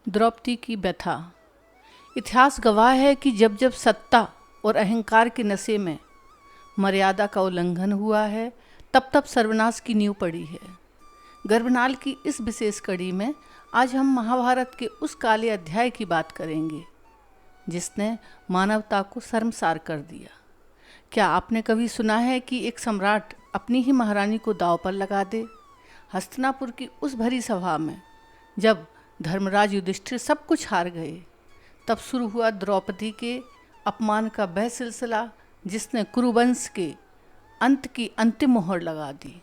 द्रौपदी की व्यथा। इतिहास गवाह है कि जब जब सत्ता और अहंकार के नशे में मर्यादा का उल्लंघन हुआ है, तब तब सर्वनाश की नींव पड़ी है। गर्भनाल की इस विशेष कड़ी में आज हम महाभारत के उस काले अध्याय की बात करेंगे जिसने मानवता को शर्मसार कर दिया। क्या आपने कभी सुना है कि एक सम्राट अपनी ही महारानी को दांव पर लगा दे? हस्तिनापुर की उस भरी सभा में जब धर्मराज युधिष्ठिर सब कुछ हार गए, तब शुरू हुआ द्रौपदी के अपमान का वह सिलसिला जिसने कुरुवंश के अंत की अंतिम मोहर लगा दी।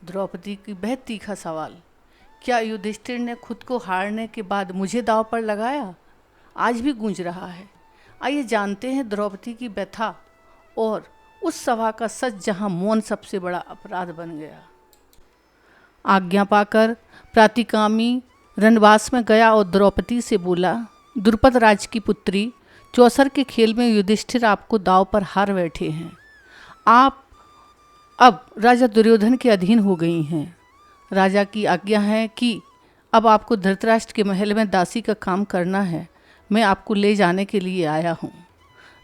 द्रौपदी की वह तीखा सवाल, क्या युधिष्ठिर ने खुद को हारने के बाद मुझे दांव पर लगाया, आज भी गूंज रहा है। आइए जानते हैं द्रौपदी की व्यथा और उस सभा का सच जहां मौन सबसे बड़ा अपराध बन गया। आज्ञा पाकर प्रातिकामी रनवास में गया और द्रौपदी से बोला, द्रुपद राज की पुत्री, चौसर के खेल में युधिष्ठिर आपको दांव पर हार बैठे हैं। आप अब राजा दुर्योधन के अधीन हो गई हैं। राजा की आज्ञा है कि अब आपको धृतराष्ट्र के महल में दासी का काम करना है। मैं आपको ले जाने के लिए आया हूँ।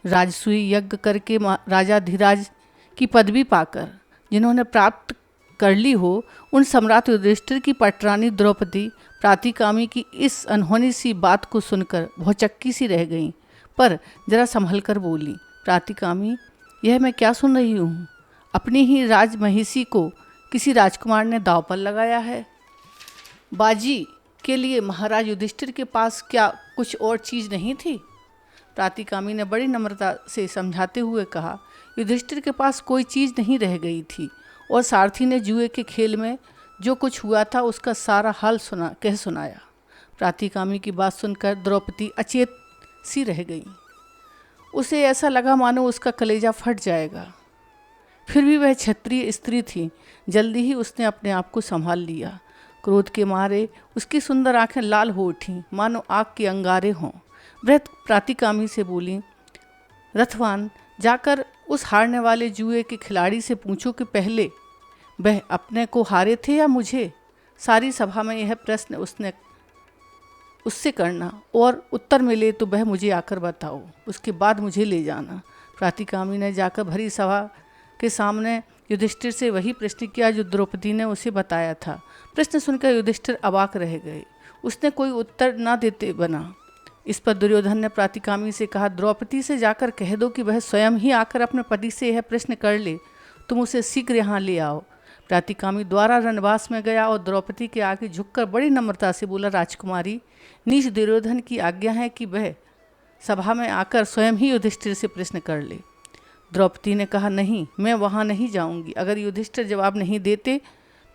राजसूय यज्ञ करके राजा धीराज की पदवी पाकर जिन्होंने प्राप्त कर ली हो, उन सम्राट युधिष्ठिर की पटरानी द्रौपदी प्रातिकामी की इस अनहोनी सी बात को सुनकर भौचक्की सी रह गई, पर जरा संभल कर बोली, प्रातिकामी, यह मैं क्या सुन रही हूँ? अपनी ही राजमहिषी को किसी राजकुमार ने दांव पर लगाया है। बाजी के लिए महाराज युधिष्ठिर के पास क्या कुछ और चीज़ नहीं थी? प्रातिकामी ने बड़ी नम्रता से समझाते हुए कहा, युधिष्ठिर के पास कोई चीज़ नहीं रह गई थी और सारथी ने जुए के खेल में जो कुछ हुआ था उसका सारा हाल सुनाया। प्रातिकामी की बात सुनकर द्रौपदी अचेत सी रह गई। उसे ऐसा लगा मानो उसका कलेजा फट जाएगा। फिर भी वह क्षत्रिय स्त्री थी। जल्दी ही उसने अपने आप को संभाल लिया। क्रोध के मारे उसकी सुंदर आंखें लाल हो उठीं, मानो आग के अंगारे हों। वह प्रातिकामी से बोली, रथवान, जाकर उस हारने वाले जुए के खिलाड़ी से पूछो कि पहले वह अपने को हारे थे या मुझे। सारी सभा में यह प्रश्न उससे करना और उत्तर मिले तो वह मुझे आकर बताओ, उसके बाद मुझे ले जाना। प्रातिकामी ने जाकर भरी सभा के सामने युधिष्ठिर से वही प्रश्न किया जो द्रौपदी ने उसे बताया था। प्रश्न सुनकर युधिष्ठिर अवाक रह गए। उसने कोई उत्तर न देते बना। इस पर दुर्योधन ने प्रातिकामी से कहा, द्रौपदी से जाकर कह दो कि वह स्वयं ही आकर अपने पति से यह प्रश्न कर ले। तुम उसे शीघ्र यहाँ ले आओ। प्रातिकामी द्वारा रनवास में गया और द्रौपदी के आगे झुककर बड़ी नम्रता से बोला, राजकुमारी, नीच दुर्योधन की आज्ञा है कि वह सभा में आकर स्वयं ही युधिष्ठिर से प्रश्न कर ले। द्रौपदी ने कहा, नहीं, मैं वहाँ नहीं जाऊँगी। अगर युधिष्ठिर जवाब नहीं देते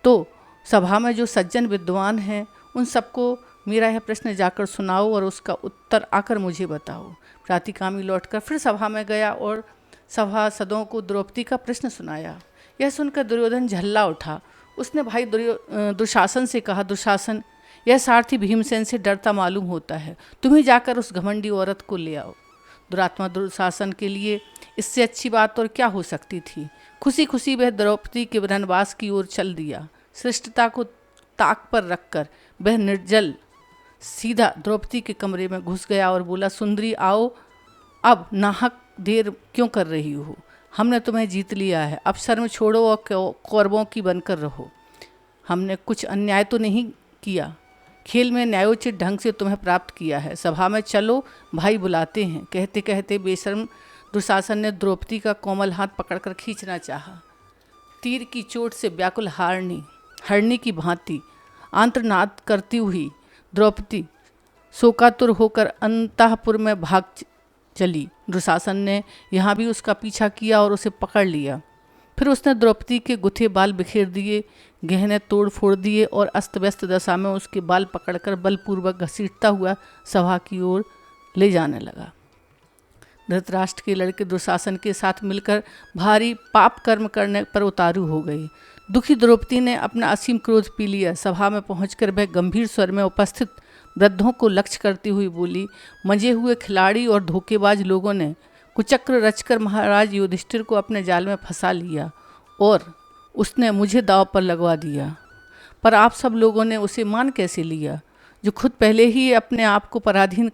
तो सभा में जो सज्जन विद्वान हैं उन सबको मेरा यह प्रश्न जाकर सुनाओ और उसका उत्तर आकर मुझे बताओ। प्रातिकामी लौटकर फिर सभा में गया और सभासदों को द्रौपदी का प्रश्न सुनाया। यह सुनकर दुर्योधन झल्ला उठा। उसने भाई दुशासन से कहा, दुशासन, यह सारथी भीमसेन से डरता मालूम होता है। तुम ही जाकर उस घमंडी औरत को ले आओ। दुरात्मा दुशासन के लिए इससे अच्छी बात और क्या हो सकती थी। खुशी खुशी वह द्रौपदी के वनवास की ओर चल दिया। श्रेष्ठता को ताक पर रखकर वह निर्जल सीधा द्रौपदी के कमरे में घुस गया और बोला, सुंदरी, आओ, अब नाहक देर क्यों कर रही हो? हमने तुम्हें जीत लिया है। अब शर्म छोड़ो और कौरवों की बनकर रहो। हमने कुछ अन्याय तो नहीं किया। खेल में न्यायोचित ढंग से तुम्हें प्राप्त किया है। सभा में चलो, भाई बुलाते हैं। कहते कहते बेशर्म दुशासन ने द्रौपदी का कोमल हाथ पकड़कर खींचना चाहा। तीर की चोट से व्याकुल हरणी की भांति आंत्रनाद करती हुई द्रौपदी शोकातुर होकर अंतःपुर में भाग चली। दुशासन ने यहाँ भी उसका पीछा किया और उसे पकड़ लिया। फिर उसने द्रौपदी के गुथे बाल बिखेर दिए, गहने तोड़ फोड़ दिए और अस्त व्यस्त दशा में उसके बाल पकड़कर बलपूर्वक घसीटता हुआ सभा की ओर ले जाने लगा। धृतराष्ट्र के लड़के दुशासन के साथ मिलकर भारी पाप कर्म करने पर उतारू हो गए। दुखी द्रौपदी ने अपना असीम क्रोध पी लिया। सभा में पहुंचकर वह गंभीर स्वर में उपस्थित वृद्धों को लक्ष्य करती हुई बोली, मंजे हुए खिलाड़ी और धोखेबाज लोगों ने कुचक्र रचकर महाराज युधिष्ठिर को अपने जाल में फंसा लिया और उसने मुझे दांव पर लगवा दिया। पर आप सब लोगों ने उसे मान कैसे लिया? जो खुद पहले ही अपने आप को पराधीन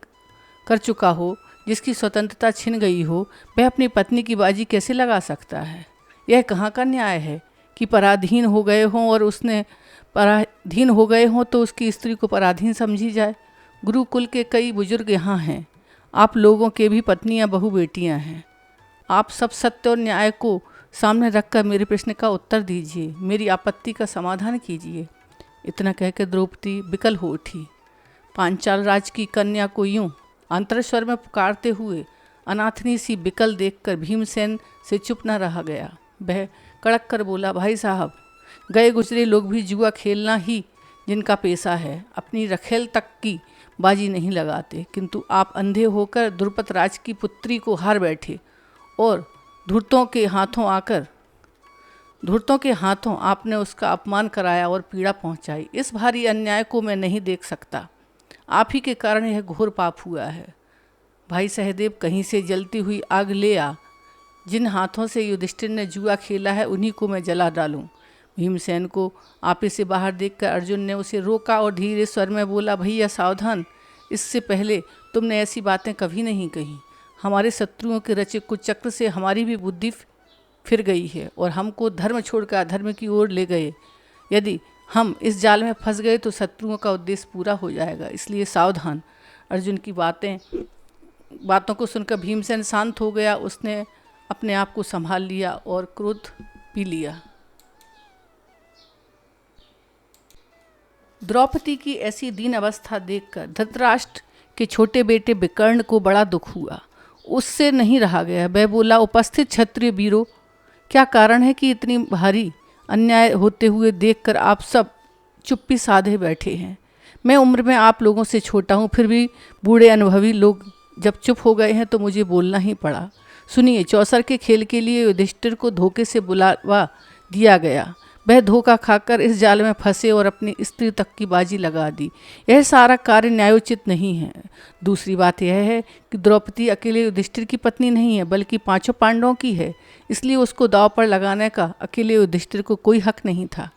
कर चुका हो, जिसकी स्वतंत्रता छिन गई हो, वह अपनी पत्नी की बाजी कैसे लगा सकता है? यह कहाँ का न्याय है कि पराधीन हो गए हों और उसने पराधीन हो गए हों तो उसकी स्त्री को पराधीन समझी जाए। गुरुकुल के कई बुजुर्ग यहाँ हैं, आप लोगों के भी पत्नियाँ बहू बेटियाँ हैं। आप सब सत्य और न्याय को सामने रखकर मेरे प्रश्न का उत्तर दीजिए, मेरी आपत्ति का समाधान कीजिए। इतना कहकर द्रौपदी विकल हो उठी। पांचाल राज की कन्या को यूं अंतरस्वर में पुकारते हुए अनाथनी सी विकल देखकर भीमसेन से चुप न रहा गया। वह कड़क कर बोला, भाई साहब, गए गुजरे लोग भी जुआ खेलना ही जिनका पेशा है, अपनी रखेल तक की बाजी नहीं लगाते, किंतु आप अंधे होकर द्रुपद राज की पुत्री को हार बैठे और धूर्तों के हाथों आपने उसका अपमान कराया और पीड़ा पहुंचाई। इस भारी अन्याय को मैं नहीं देख सकता। आप ही के कारण यह घोर पाप हुआ है। भाई सहदेव, कहीं से जलती हुई आग ले आ। जिन हाथों से युधिष्ठिर ने जुआ खेला है उन्हीं को मैं जला डालूं। भीमसेन को आपे से बाहर देखकर अर्जुन ने उसे रोका और धीरे स्वर में बोला, भैया सावधान, इससे पहले तुमने ऐसी बातें कभी नहीं कही। हमारे शत्रुओं के रचे कुचक्र से हमारी भी बुद्धि फिर गई है और हमको धर्म छोड़कर अधर्म की ओर ले गए। यदि हम इस जाल में फंस गए तो शत्रुओं का उद्देश्य पूरा हो जाएगा, इसलिए सावधान। अर्जुन की बातों को सुनकर भीमसेन शांत हो गया। उसने अपने आप को संभाल लिया और क्रोध पी लिया। द्रौपदी की ऐसी दीन अवस्था देखकर धृतराष्ट्र के छोटे बेटे विकर्ण को बड़ा दुख हुआ। उससे नहीं रहा गया। वह बोला, उपस्थित क्षत्रिय वीरों, क्या कारण है कि इतनी भारी अन्याय होते हुए देखकर आप सब चुप्पी साधे बैठे हैं? मैं उम्र में आप लोगों से छोटा हूँ, फिर भी बूढ़े अनुभवी लोग जब चुप हो गए हैं तो मुझे बोलना ही पड़ा। सुनिए, चौसर के खेल के लिए युधिष्ठिर को धोखे से बुलावा दिया गया। वह धोखा खाकर इस जाल में फंसे और अपनी स्त्री तक की बाजी लगा दी। यह सारा कार्य न्यायोचित नहीं है। दूसरी बात यह है कि द्रौपदी अकेले युधिष्ठिर की पत्नी नहीं है, बल्कि 5 पांडवों की है, इसलिए उसको दांव पर लगाने का अकेले युधिष्ठिर को कोई हक नहीं था।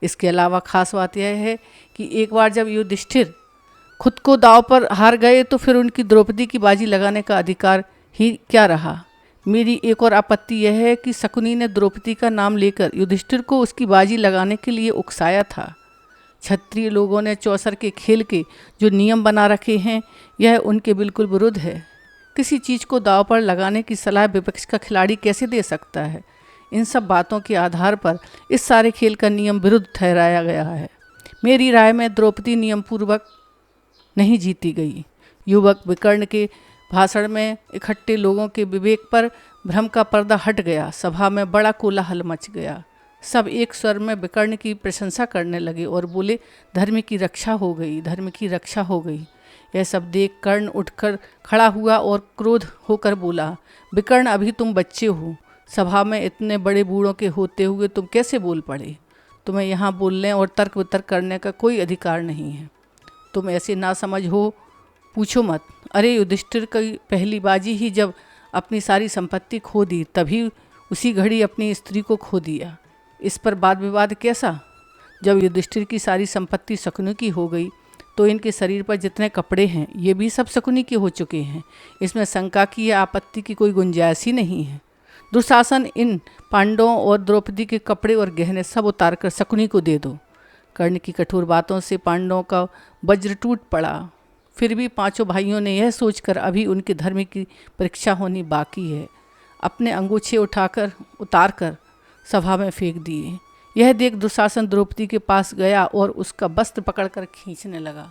इसके अलावा खास बात यह है कि एक बार जब युधिष्ठिर खुद को दांव पर हार गए तो फिर उनकी द्रौपदी की बाजी लगाने का अधिकार ही क्या रहा। मेरी एक और आपत्ति यह है कि शकुनी ने द्रौपदी का नाम लेकर युधिष्ठिर को उसकी बाजी लगाने के लिए उकसाया था। क्षत्रिय लोगों ने चौसर के खेल के जो नियम बना रखे हैं, यह उनके बिल्कुल विरुद्ध है। किसी चीज़ को दांव पर लगाने की सलाह विपक्ष का खिलाड़ी कैसे दे सकता है? इन सब बातों के आधार पर इस सारे खेल का नियम विरुद्ध ठहराया गया है। मेरी राय में द्रौपदी नियम पूर्वक नहीं जीती गई। युवक विकर्ण के भाषण में इकट्ठे लोगों के विवेक पर भ्रम का पर्दा हट गया। सभा में बड़ा कोलाहल मच गया। सब एक स्वर में विकर्ण की प्रशंसा करने लगे और बोले, धर्म की रक्षा हो गई, धर्म की रक्षा हो गई। यह सब देख कर्ण उठकर खड़ा हुआ और क्रोध होकर बोला, विकर्ण, अभी तुम बच्चे हो। सभा में इतने बड़े बूढ़ों के होते हुए तुम कैसे बोल पड़े? तुम्हें यहाँ बोलने और तर्क वितर्क करने का कोई अधिकार नहीं है। तुम ऐसे ना समझ हो, पूछो मत। अरे, युधिष्ठिर की पहली बाजी ही जब अपनी सारी संपत्ति खो दी, तभी उसी घड़ी अपनी स्त्री को खो दिया। इस पर वाद विवाद कैसा? जब युधिष्ठिर की सारी संपत्ति शकुनी की हो गई तो इनके शरीर पर जितने कपड़े हैं ये भी सब शकुनी के हो चुके हैं। इसमें शंका की या आपत्ति की कोई गुंजाइश ही नहीं है। दुशासन, इन पांडवों और द्रौपदी के कपड़े और गहने सब उतार कर शकुनी को दे दो। कर्ण की कठोर बातों से पांडवों का वज्र टूट पड़ा। फिर भी 5 भाइयों ने यह सोचकर अभी उनके धर्म की परीक्षा होनी बाकी है, अपने अंगूछे उतारकर सभा में फेंक दिए। यह देख दुशासन द्रौपदी के पास गया और उसका वस्त्र पकड़कर खींचने लगा।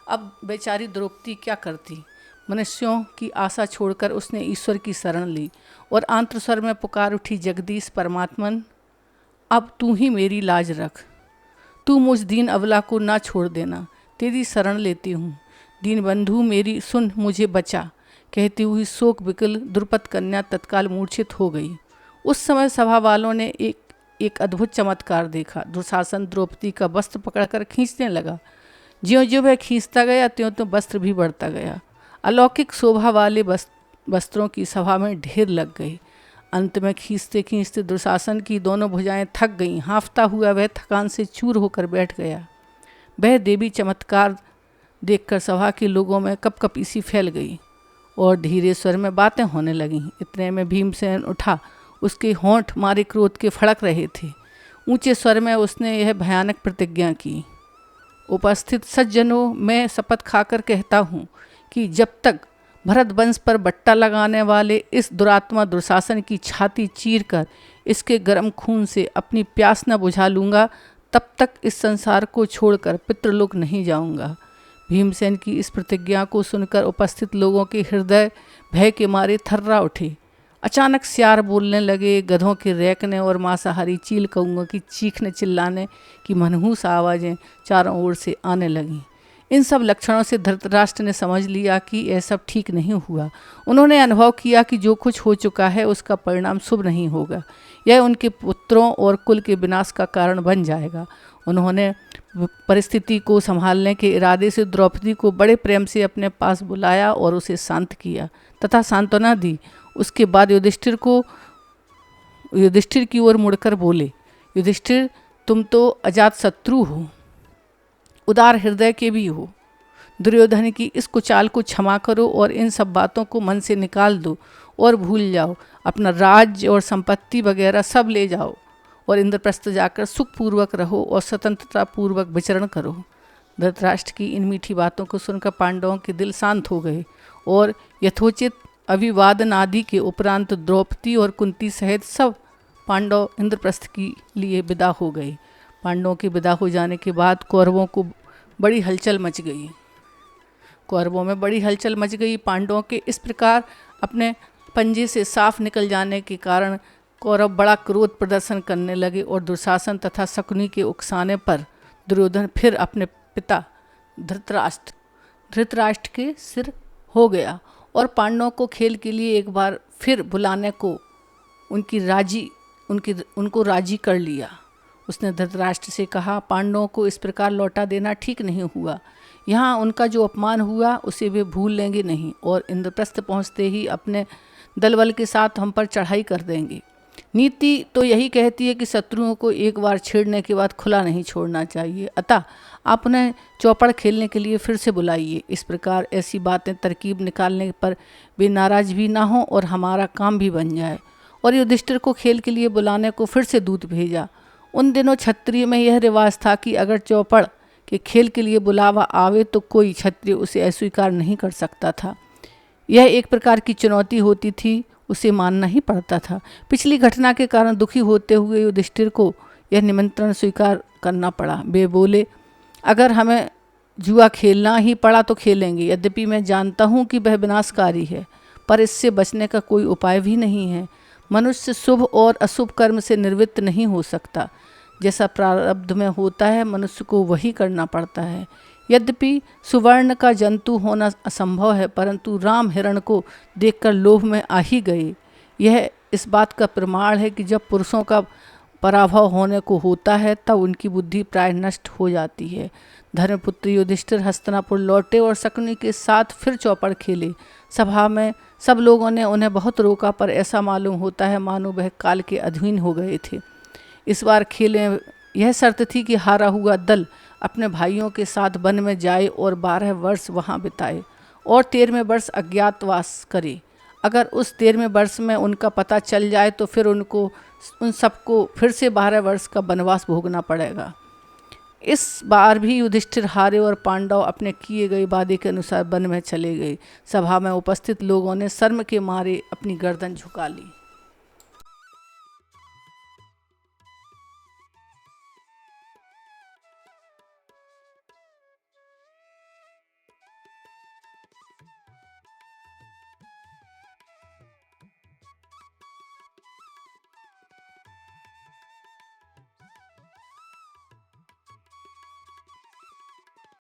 अब बेचारी द्रौपदी क्या करती? मनुष्यों की आशा छोड़कर उसने ईश्वर की शरण ली और आंतस्वर में पुकार उठी, जगदीश परमात्मन, अब तू ही मेरी लाज रख। तू मुझ दीन अबला को ना छोड़ देना, तेरी शरण लेती हूँ। दीन बंधु, मेरी सुन, मुझे बचा। कहती हुई शोक विकल द्रुपद कन्या तत्काल मूर्छित हो गई। उस समय सभा वालों ने एक अद्भुत चमत्कार देखा। दुशासन द्रौपदी का वस्त्र पकड़कर खींचने लगा। ज्यों ज्यों वह खींचता गया त्यों त्यों वस्त्र भी बढ़ता गया। अलौकिक शोभा वाले वस्त्रों की सभा में ढेर लग गई। अंत में खींचते खींचते दुशासन की दोनों भुजाएं थक गईं। हाँफता हुआ वह थकान से चूर होकर बैठ गया। वह देवी चमत्कार देखकर सभा के लोगों में कपकपी सी फैल गई और धीरे स्वर में बातें होने लगीं। इतने में भीमसेन उठा। उसके होंठ मारे क्रोध के फड़क रहे थे। ऊंचे स्वर में उसने यह भयानक प्रतिज्ञा की, उपस्थित सज्जनों, मैं शपथ खाकर कहता हूँ कि जब तक भरत वंश पर बट्टा लगाने वाले इस दुरात्मा दुशासन की छाती चीरकर इसके गर्म खून से अपनी प्यास न बुझा लूँगा, तब तक इस संसार को छोड़कर पितृलोक नहीं जाऊँगा। भीमसेन की इस प्रतिज्ञा को सुनकर उपस्थित लोगों के हृदय भय के मारे थर्रा उठे। अचानक सियार बोलने लगे, गधों के रेंकने और मांसाहारी चील कौओं की चीखने चिल्लाने की मनहूस आवाज़ें चारों ओर से आने लगीं। इन सब लक्षणों से धृतराष्ट्र ने समझ लिया कि यह सब ठीक नहीं हुआ। उन्होंने अनुभव किया कि जो कुछ हो चुका है उसका परिणाम शुभ नहीं होगा। यह उनके पुत्रों और कुल के विनाश का कारण बन जाएगा। उन्होंने परिस्थिति को संभालने के इरादे से द्रौपदी को बड़े प्रेम से अपने पास बुलाया और उसे शांत किया तथा सांत्वना दी। उसके बाद युधिष्ठिर की ओर मुड़कर बोले, युधिष्ठिर, तुम तो अजात शत्रु हो, उदार हृदय के भी हो। दुर्योधन की इस कुचाल को क्षमा करो और इन सब बातों को मन से निकाल दो और भूल जाओ। अपना राज्य और संपत्ति वगैरह सब ले जाओ और इंद्रप्रस्थ जाकर सुखपूर्वक रहो और स्वतंत्रता पूर्वक विचरण करो। धृतराष्ट्र की इन मीठी बातों को सुनकर पांडवों के दिल शांत हो गए और यथोचित अभिवादन आदि के उपरांत द्रौपदी और कुंती सहित सब पांडव इंद्रप्रस्थ के लिए विदा हो गए। पांडवों के विदा हो जाने के बाद कौरवों को बड़ी हलचल मच गई। कौरवों में बड़ी हलचल मच गई। पांडवों के इस प्रकार अपने पंजे से साफ निकल जाने के कारण कौरव बड़ा क्रोध प्रदर्शन करने लगे और दुशासन तथा शकुनी के उकसाने पर दुर्योधन फिर अपने पिता धृतराष्ट्र के सिर हो गया और पांडवों को खेल के लिए एक बार फिर बुलाने को उनको राजी कर लिया। उसने धृतराष्ट्र से कहा, पांडवों को इस प्रकार लौटा देना ठीक नहीं हुआ। यहाँ उनका जो अपमान हुआ उसे वे भूल लेंगे नहीं और इंद्रप्रस्थ पहुँचते ही अपने दलबल के साथ हम पर चढ़ाई कर देंगे। नीति तो यही कहती है कि शत्रुओं को एक बार छेड़ने के बाद खुला नहीं छोड़ना चाहिए। अतः आप उन्हें चौपड़ खेलने के लिए फिर से बुलाइए। इस प्रकार ऐसी बातें तरकीब निकालने पर वे नाराज भी ना हों और हमारा काम भी बन जाए। और युधिष्ठिर को खेल के लिए बुलाने को फिर से दूत भेजा। उन दिनों क्षत्रिय में यह रिवाज था कि अगर चौपड़ के खेल के लिए बुलावा आवे तो कोई क्षत्रिय उसे अस्वीकार नहीं कर सकता था। यह एक प्रकार की चुनौती होती थी, उसे मानना ही पड़ता था। पिछली घटना के कारण दुखी होते हुए युधिष्ठिर को यह निमंत्रण स्वीकार करना पड़ा। वे बोले, अगर हमें जुआ खेलना ही पड़ा तो खेलेंगे। यद्यपि मैं जानता हूँ कि वह विनाशकारी है, पर इससे बचने का कोई उपाय भी नहीं है। मनुष्य शुभ और अशुभ कर्म से निवृत्त नहीं हो सकता। जैसा प्रारब्ध में होता है मनुष्य को वही करना पड़ता है। यद्यपि सुवर्ण का जंतु होना असंभव है, परंतु राम हिरण को देखकर लोभ में आ ही गए। यह इस बात का प्रमाण है कि जब पुरुषों का पराभव होने को होता है तब उनकी बुद्धि प्राय नष्ट हो जाती है। धर्मपुत्र युधिष्ठिर हस्तिनापुर लौटे और शकुनी के साथ फिर चौपड़ खेले। सभा में सब लोगों ने उन्हें बहुत रोका, पर ऐसा मालूम होता है मानो वह काल के अधीन हो गए थे। इस बार खेले यह शर्त थी कि हारा हुआ दल अपने भाइयों के साथ वन में जाए और 12 वर्ष वहाँ बिताए और 13वें वर्ष अज्ञातवास करे। अगर उस 13वें वर्ष में उनका पता चल जाए तो फिर उन सबको फिर से 12 वर्ष का वनवास भोगना पड़ेगा। इस बार भी युधिष्ठिर हारे और पांडव अपने किए गए वादे के अनुसार वन में चले गए। सभा में उपस्थित लोगों ने शर्म के मारे अपनी गर्दन झुका ली।